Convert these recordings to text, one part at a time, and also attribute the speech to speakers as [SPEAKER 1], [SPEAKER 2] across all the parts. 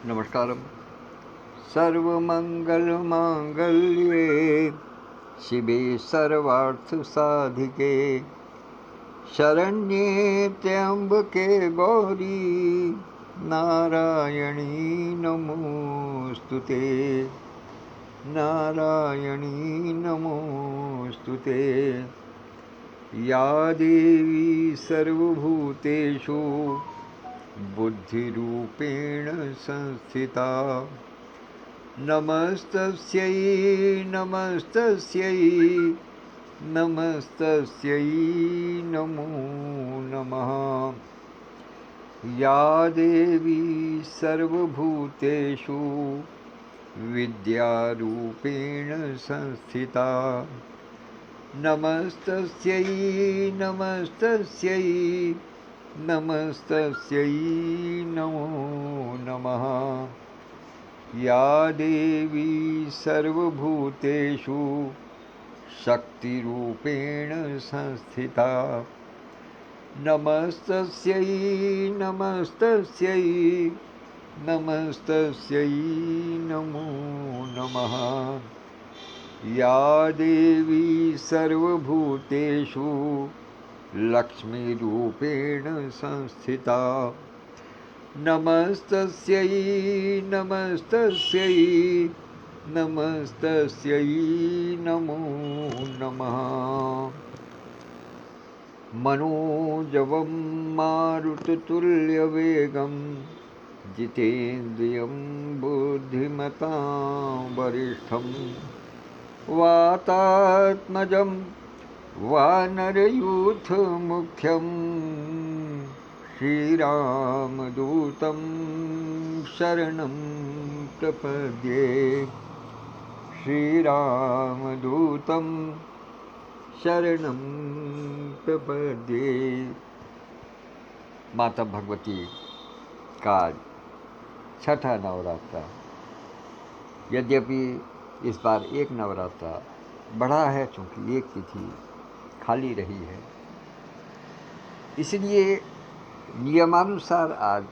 [SPEAKER 1] नमस्कारम। सर्वमंगलमांगल्ये शिवे सर्वार्थसाधिके शरण्ये त्र्यंबके गौरी नारायणी नमोस्तुते। नारायणी नमोस्तुते। या देवी सर्वभूतेषु बुद्धिरूपेण संस्थिता नमस्तस्यै नमस्तस्यै नमस्तस्यै नमो नमः। या देवी सर्वभूतेषु विद्यारूपेण संस्थिता नमस्तस्यै नमस्तस्यै नमस्तस्यै नमो नमः। या देवी सर्वभूतेषु शक्तिरूपेण संस्थिता नमस्तस्यै नमस्तस्यै नमस्तस्यै नमो नमः। या देवी सर्वभूतेषु लक्ष्मीरूपेण संस्थिता नमस्तस्यै नमस्तस्यै नमस्तस्यै नमो नमः। मनोजवं मारुततुल्यवेगं जितेन्द्रियं बुद्धिमतां वरिष्ठं वातात्मजं वानरयूथमुख्यं श्रीरामदूतं शरणं प्रपद्ये। श्रीरामदूतं शरणं प्रपद्ये। माता भगवती का छठा नवरात्रा, यद्यपि इस बार एक नवरात्रा बढ़ा है, चूँकि एक तिथि खाली रही है, इसलिए नियमानुसार आज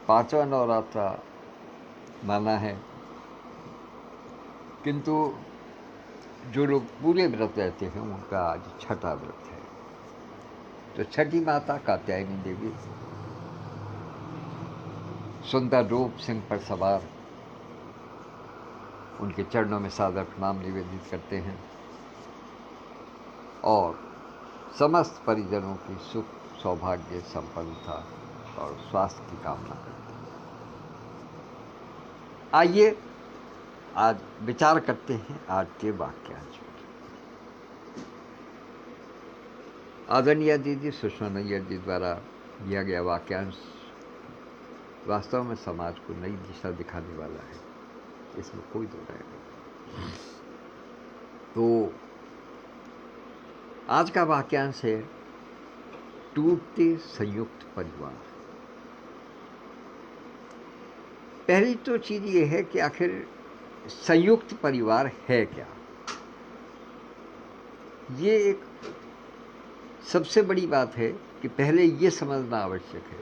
[SPEAKER 1] पांचवा नवरात्रा माना है। किंतु जो लोग पूरे व्रत रहते हैं उनका आज छठा व्रत है। तो छठी माता कात्यायनी देवी सुंदर रूप सिंह पर सवार उनके चरणों में सादर प्रणाम निवेदित करते हैं और समस्त परिजनों की सुख सौभाग्य संपन्नता और स्वास्थ्य की कामना करते हैं। आइए आज विचार करते हैं आज के वाक्यांश पर। आदरणीय दीदी सुषमा नैयर जी द्वारा दिया गया वाक्यांश वास्तव में समाज को नई दिशा दिखाने वाला है, इसमें कोई दो राय नहीं। तो आज का वाक्यांश है टूटते संयुक्त परिवार। पहली तो चीज ये है कि आखिर संयुक्त परिवार है क्या। ये एक सबसे बड़ी बात है कि पहले ये समझना आवश्यक है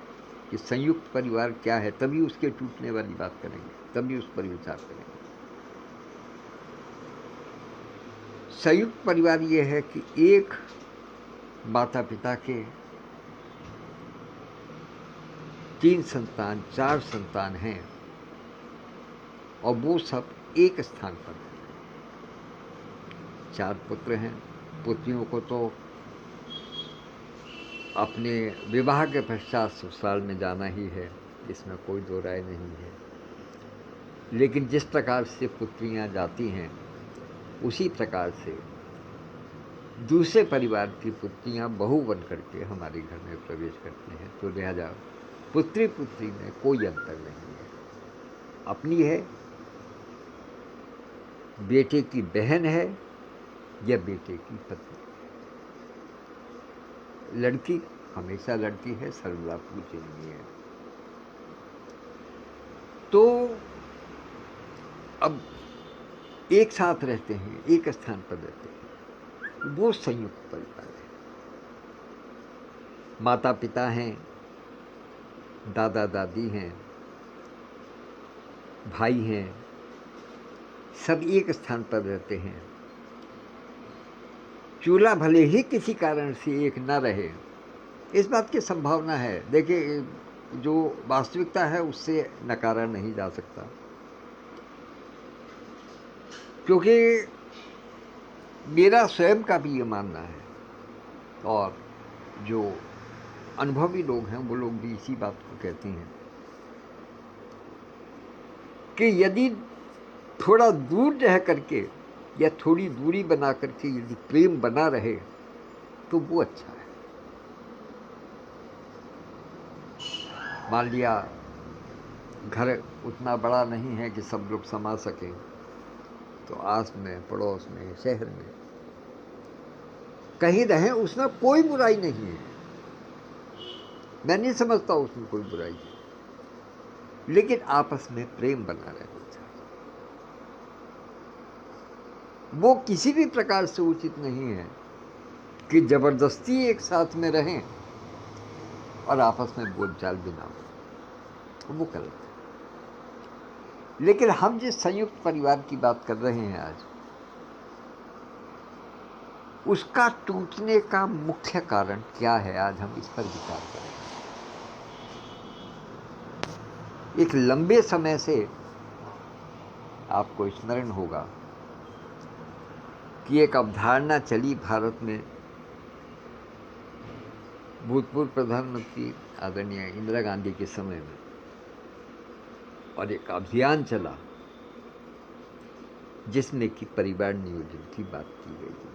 [SPEAKER 1] कि संयुक्त परिवार क्या है, तभी उसके टूटने वाली बात करेंगे, तभी उस पर विचार करेंगे। संयुक्त परिवार ये है कि एक माता पिता के 3 संतान 4 संतान हैं और वो सब एक स्थान पर हैं। 4 पुत्र हैं, पुत्रियों को तो अपने विवाह के पश्चात ससुराल में जाना ही है, इसमें कोई दो राय नहीं है। लेकिन जिस प्रकार से पुत्रियां जाती हैं उसी प्रकार से दूसरे परिवार की पुत्रियां बहू बन करके हमारे घर में प्रवेश करती हैं। तो लिहाजा पुत्री पुत्री में कोई अंतर नहीं है। अपनी है, बेटे की बहन है या बेटे की पत्नी। लड़की हमेशा लड़की है, सर्वदा पूजनीय है। तो अब एक साथ रहते हैं, एक स्थान पर रहते हैं, वो संयुक्त परिवार है। माता पिता हैं, दादा दादी हैं, भाई हैं, सब एक स्थान पर रहते हैं। चूल्हा भले ही किसी कारण से एक न रहे, इस बात की संभावना है। देखिए, जो वास्तविकता है उससे नकारा नहीं जा सकता, क्योंकि मेरा स्वयं का भी ये मानना है, और जो अनुभवी लोग हैं वो लोग भी इसी बात को कहते हैं कि यदि थोड़ा दूर रह करके या थोड़ी दूरी बना करके यदि प्रेम बना रहे तो वो अच्छा है। मान लिया घर उतना बड़ा नहीं है कि सब लोग समा सकें, तो आस में, पड़ोस में, शहर में कहीं रहें, उसमें कोई बुराई नहीं है। मैं नहीं समझता उसमें कोई बुराई है, लेकिन आपस में प्रेम बना रहना चाहिए। वो किसी भी प्रकार से उचित नहीं है कि जबरदस्ती एक साथ में रहें और आपस में बोलचाल भी ना हो, वो गलत है। लेकिन हम जिस संयुक्त परिवार की बात कर रहे हैं आज, उसका टूटने का मुख्य कारण क्या है, आज हम इस पर विचार करें। एक लंबे समय से आपको स्मरण होगा कि एक अवधारणा चली भारत में, भूतपूर्व प्रधानमंत्री आदरणीय इंदिरा गांधी के समय में, और एक अभियान चला जिसमें कि परिवार नियोजन की बात की गई थी।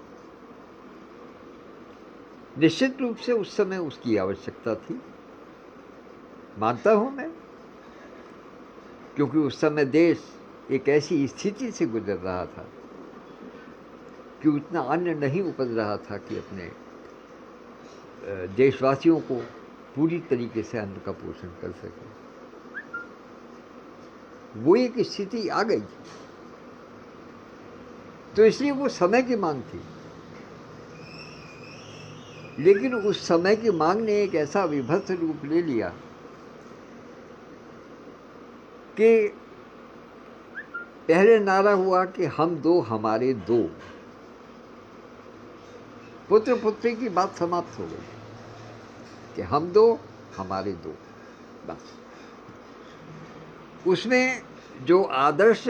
[SPEAKER 1] निश्चित रूप से उस समय उसकी आवश्यकता थी, मानता हूं मैं, क्योंकि उस समय देश एक ऐसी स्थिति से गुजर रहा था कि उतना अन्न नहीं उपज रहा था कि अपने देशवासियों को पूरी तरीके से अन्न का पोषण कर सके। वो एक स्थिति आ गई, तो इसलिए वो समय की मांग थी। लेकिन उस समय की मांग ने एक ऐसा विभत्स रूप ले लिया कि पहले नारा हुआ कि हम दो हमारे दो, पुत्र पुत्री की बात समाप्त हो गई कि हम दो हमारे दो, बस। उसमें जो आदर्श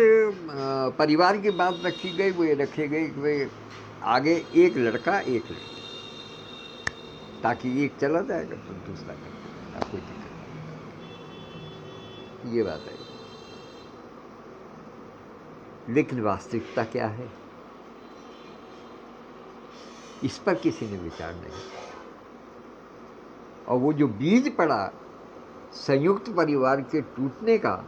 [SPEAKER 1] परिवार की बात रखी गई वो ये रखी गई कि वे आगे एक लड़का एक लड़की, ताकि एक चला जाएगा तो दूसरा कर, कोई दिक्कत नहीं, ये बात है। लेकिन वास्तविकता क्या है, इस पर किसी ने विचार नहीं। और वो जो बीज पड़ा संयुक्त परिवार के टूटने का,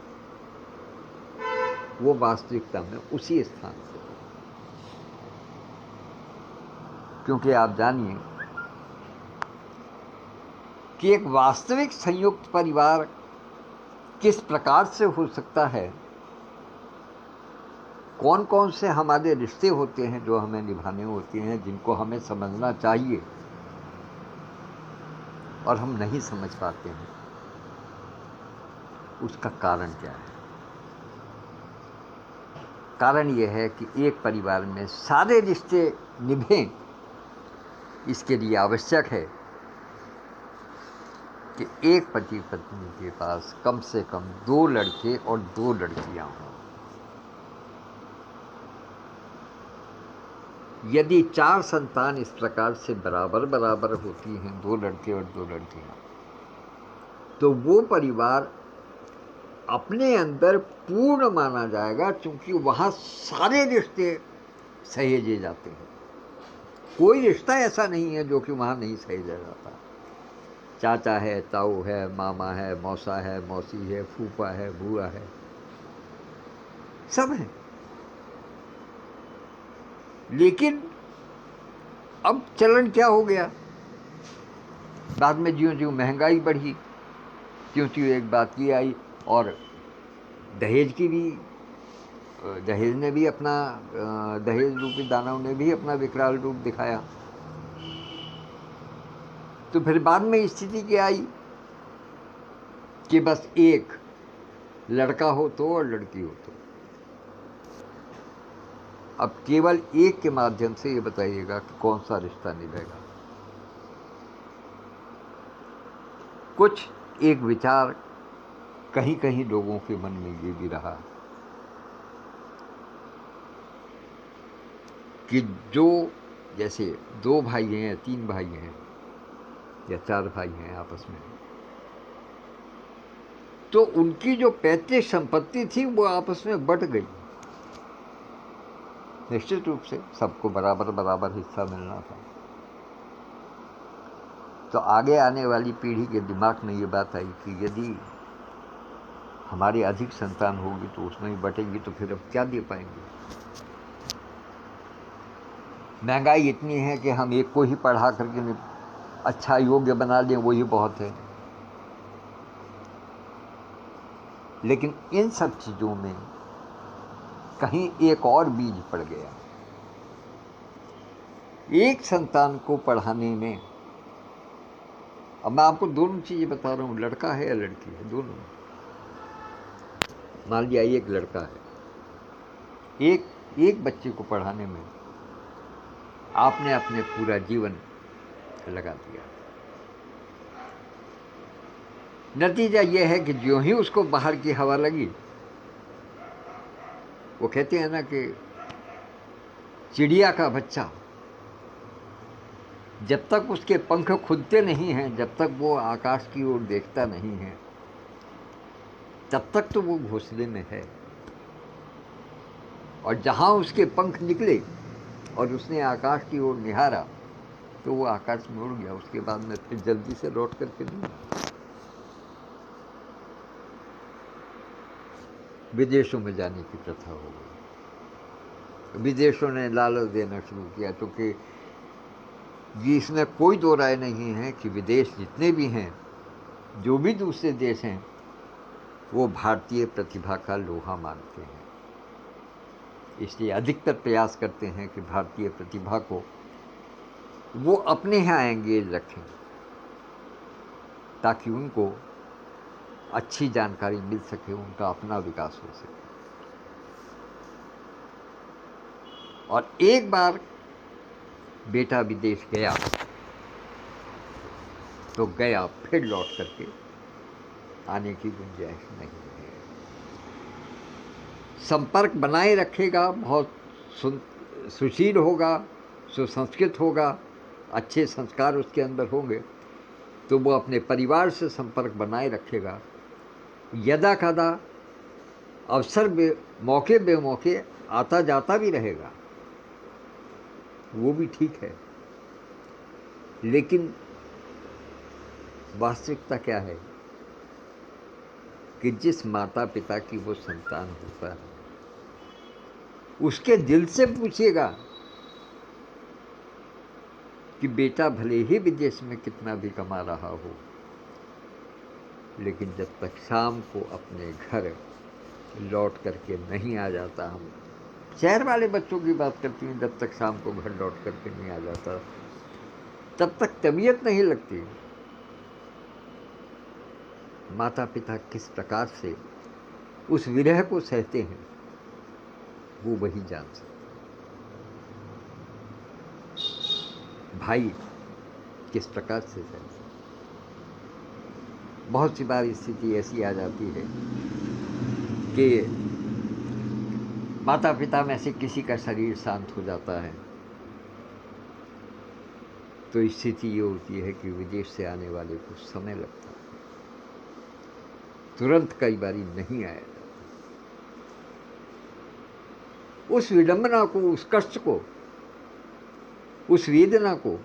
[SPEAKER 1] वो वास्तविकता में उसी स्थान से, क्योंकि आप जानिए कि एक वास्तविक संयुक्त परिवार किस प्रकार से हो सकता है, कौन कौन से हमारे रिश्ते होते हैं जो हमें निभाने होते हैं, जिनको हमें समझना चाहिए और हम नहीं समझ पाते हैं, उसका कारण क्या है। कारण यह है कि एक परिवार में सारे रिश्ते निभें, इसके लिए आवश्यक है कि एक पति पत्नी के पास कम से कम 2 लड़के और 2 लड़कियां हों। यदि 4 संतान इस प्रकार से बराबर बराबर होती हैं, 2 लड़के और 2 लड़कियां, तो वो परिवार अपने अंदर पूर्ण माना जाएगा, क्योंकि वहाँ सारे रिश्ते सहेजे जाते हैं। कोई रिश्ता ऐसा नहीं है जो कि वहाँ नहीं सहेजा जाता। चाचा है, ताऊ है, मामा है, मौसा है, मौसी है, फूफा है, बुआ है, सब है। लेकिन अब चलन क्या हो गया, बाद में ज्यों ज्यों महंगाई बढ़ी, त्यों त्यों एक बात ये आई, और दहेज की भी, दहेज ने भी अपना, दहेज रूपी दानव ने भी अपना विकराल रूप दिखाया। तो फिर बाद में स्थिति क्या आई कि बस एक लड़का हो तो और लड़की हो तो। अब केवल एक के माध्यम से ये बताइएगा कि कौन सा रिश्ता निभेगा। कुछ एक विचार कहीं कहीं लोगों के मन में ये भी रहा कि जो जैसे 2 भाई हैं या 3 भाई हैं या 4 भाई हैं आपस में, तो उनकी जो पैतृक संपत्ति थी वो आपस में बंट गई। निश्चित रूप से सबको बराबर बराबर हिस्सा मिलना था। तो आगे आने वाली पीढ़ी के दिमाग में ये बात आई कि यदि हमारी अधिक संतान होगी तो उसमें ही बटेगी, तो फिर अब क्या दे पाएंगे। महंगाई इतनी है कि हम एक को ही पढ़ा करके अच्छा योग्य बना लें, वही बहुत है। लेकिन इन सब चीज़ों में कहीं एक और बीज पड़ गया। एक संतान को पढ़ाने में, अब मैं आपको दोनों चीज़ें बता रहा हूँ, लड़का है या लड़की है, दोनों। मान लिया एक लड़का है, एक बच्चे को पढ़ाने में आपने अपने पूरा जीवन लगा दिया। नतीजा यह है कि जो ही उसको बाहर की हवा लगी, वो कहते हैं ना कि चिड़िया का बच्चा जब तक उसके पंख खुलते नहीं हैं, जब तक वो आकाश की ओर देखता नहीं है, तब तक तो वो घोंसले में है। और जहाँ उसके पंख निकले और उसने आकाश की ओर निहारा, तो वो आकाश में उड़ गया। उसके बाद में फिर जल्दी से लौट करके नहीं। विदेशों में जाने की प्रथा हो गई। विदेशों ने लालच देना शुरू किया, क्योंकि ये इसमें कोई दो राय नहीं है कि विदेश जितने भी हैं, जो भी दूसरे देश हैं, वो भारतीय प्रतिभा का लोहा मानते हैं। इसलिए अधिकतर प्रयास करते हैं कि भारतीय प्रतिभा को वो अपने यहाँ एंगेज रखें, ताकि उनको अच्छी जानकारी मिल सके, उनका अपना विकास हो सके। और एक बार बेटा विदेश गया तो गया, फिर लौट करके आने की गुंजाइश नहीं है। संपर्क बनाए रखेगा, बहुत सुशील होगा, सुसंस्कृत होगा, अच्छे संस्कार उसके अंदर होंगे, तो वो अपने परिवार से संपर्क बनाए रखेगा। यदा कदा अवसर मौके बेमौके आता जाता भी रहेगा, वो भी ठीक है। लेकिन वास्तविकता क्या है कि जिस माता पिता की वो संतान होता है, उसके दिल से पूछिएगा कि बेटा भले ही विदेश में कितना भी कमा रहा हो, लेकिन जब तक शाम को अपने घर लौट करके नहीं आ जाता, हम शहर वाले बच्चों की बात करती हैं, जब तक शाम को घर लौट करके नहीं आ जाता, तब तक तबीयत नहीं लगती। माता पिता किस प्रकार से उस विरह को सहते हैं, वो वही जान सकते। भाई किस प्रकार से सहते। बहुत सी बार स्थिति ऐसी आ जाती है कि माता पिता में से किसी का शरीर शांत हो जाता है, तो स्थिति ये होती है कि विदेश से आने वाले को समय लगता है, तुरंत कई बारी नहीं आया जाता। उस विडंबना को, उस कष्ट को, उस वेदना को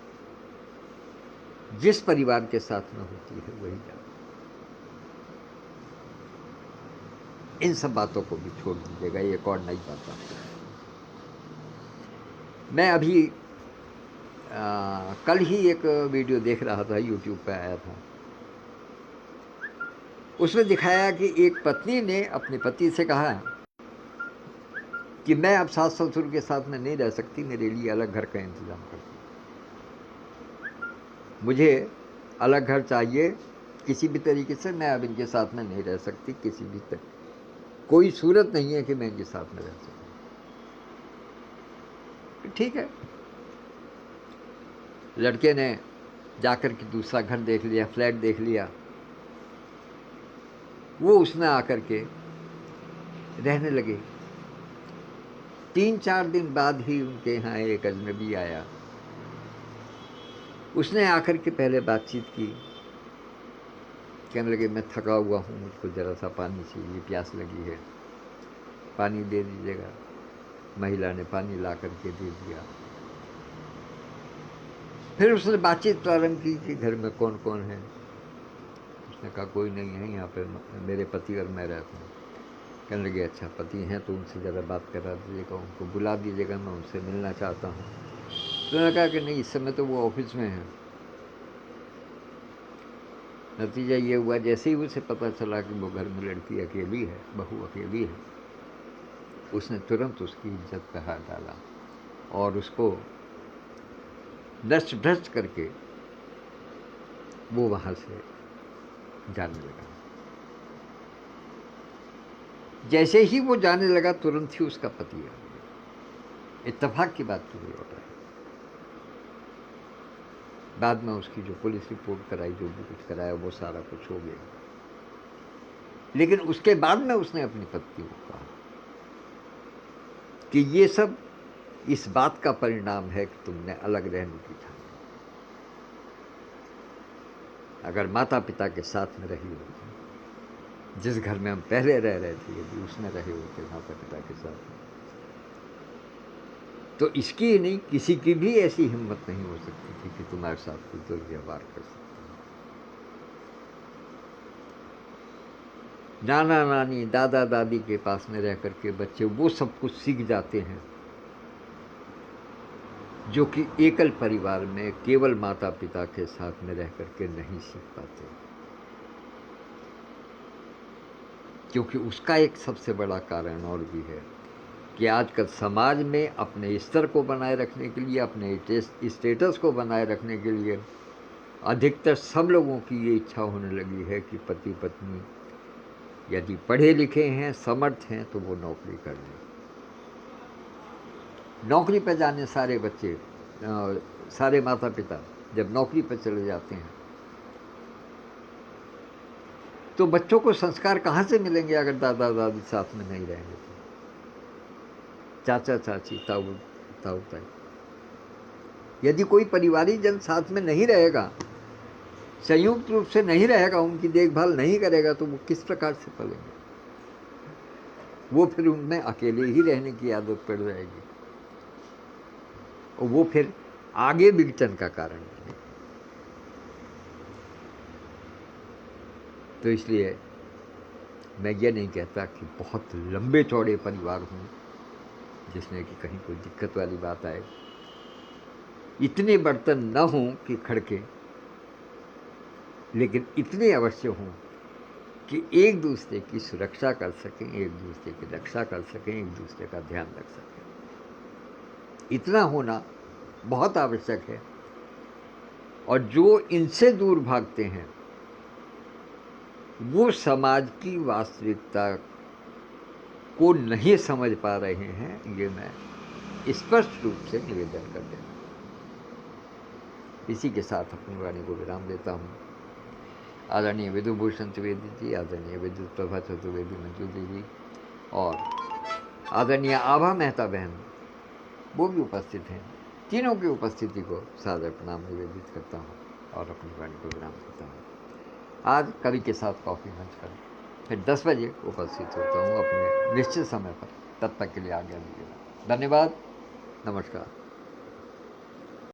[SPEAKER 1] जिस परिवार के साथ में होती है वही जानता। इन सब बातों को भी छोड़ दीजिएगा, एक और नई बात है। मैं अभी कल ही एक वीडियो देख रहा था, यूट्यूब पे आया था। उसमें दिखाया कि एक पत्नी ने अपने पति से कहा कि मैं अब सास ससुर के साथ में नहीं रह सकती, मेरे लिए अलग घर का इंतजाम कर दो, मुझे अलग घर चाहिए किसी भी तरीके से, मैं अब इनके साथ में नहीं रह सकती किसी भी तरीके। कोई सूरत नहीं है कि मैं इनके साथ में रह सकूं। ठीक है, लड़के ने जाकर के दूसरा घर देख लिया, फ्लैट देख लिया, वो उसने आकर के रहने लगे। 3-4 दिन बाद ही उनके यहाँ एक अजनबी आया। उसने आकर के पहले बातचीत की, कहने लगे मैं थका हुआ हूँ, मुझको ज़रा सा पानी चाहिए, प्यास लगी है, पानी दे दीजिएगा। महिला ने पानी ला करके दे दिया। फिर उसने बातचीत प्रारंभ की कि घर में कौन कौन है। उसने कहा कोई नहीं है, यहाँ पे मेरे पति और मैं रहते हैं। कहने लगे अच्छा पति हैं तो उनसे ज़रा बात करा दीजिएगा, उनको बुला दीजिएगा, मैं उनसे मिलना चाहता हूँ। तो उन्होंने कहा कि नहीं, इस समय तो वो ऑफिस में है। नतीजा ये हुआ, जैसे ही उसे पता चला कि वो घर में लड़की अकेली है, बहू अकेली है, उसने तुरंत उसकी इज्जत पे हाथ डाला और उसको नष्ट भ्रष्ट करके वो वहाँ से जाने लगा। जैसे ही वो जाने लगा तुरंत ही उसका पति आ गया। इत्तेफाक की बात पूरी हो रहा है। बाद में उसकी जो पुलिस रिपोर्ट कराई, जो भी कुछ कराया, वो सारा कुछ हो गया। लेकिन उसके बाद में उसने अपनी पत्नी को कहा कि ये सब इस बात का परिणाम है कि तुमने अलग रहने की ठानी। अगर माता पिता के साथ में रही होती, जिस घर में हम पहले रह रहे थे, यदि उसमें रहे होते माता पिता के साथ, तो इसकी नहीं, किसी की भी ऐसी हिम्मत नहीं हो सकती थी कि तुम्हारे साथ कोई दुर्व्यवहार कर सकता। नाना नानी दादा दादी के पास में रह करके बच्चे वो सब कुछ सीख जाते हैं जो कि एकल परिवार में केवल माता पिता के साथ में रह करके नहीं सीख पाते। क्योंकि उसका एक सबसे बड़ा कारण और भी है कि आजकल समाज में अपने स्तर को बनाए रखने के लिए, अपने स्टेटस को बनाए रखने के लिए अधिकतर सब लोगों की ये इच्छा होने लगी है कि पति पत्नी यदि पढ़े लिखे हैं, समर्थ हैं, तो वो नौकरी कर लें। नौकरी पर जाने सारे बच्चे, सारे माता पिता जब नौकरी पर चले जाते हैं तो बच्चों को संस्कार कहाँ से मिलेंगे अगर दादा दादी साथ में नहीं रहेंगे तो? चाचा चाची, ताऊ ताई, यदि कोई परिवारिक जन साथ में नहीं रहेगा, संयुक्त रूप से नहीं रहेगा, उनकी देखभाल नहीं करेगा, तो वो किस प्रकार से पलेंगे? वो फिर उनमें अकेले ही रहने की आदत पड़ जाएगी और वो फिर आगे विघटन का कारण बनेगी। तो इसलिए मैं ये नहीं कहता कि बहुत लंबे चौड़े परिवार हों जिसमें कि कहीं कोई दिक्कत वाली बात आए, इतने बर्तन न हों कि खड़के, लेकिन इतने अवश्य हों कि एक दूसरे की सुरक्षा कर सकें, एक दूसरे की रक्षा कर सकें, एक दूसरे का ध्यान रख सकें। इतना होना बहुत आवश्यक है। और जो इनसे दूर भागते हैं वो समाज की वास्तविकता को नहीं समझ पा रहे हैं, ये मैं स्पष्ट रूप से निवेदन कर देता हूँ। इसी के साथ अपनी वाणी को विराम देता हूँ। आदरणीय विदुभूषण त्रिवेदी जी, आदरणीय विद्युत प्रभा चतुर्वेदी मंजूरी जी और आदरणीय आभा मेहता बहन, वो भी उपस्थित हैं। तीनों की उपस्थिति को सादर प्रणाम निवेदित करता हूँ और अपनी वाणी को विराम देता हूँ। आज कवि के साथ कॉफ़ी मंच पर फिर 10 बजे उपस्थित होता हूँ अपने निश्चित समय पर। तब तक के लिए आज्ञा दीजिएगा। धन्यवाद, नमस्कार।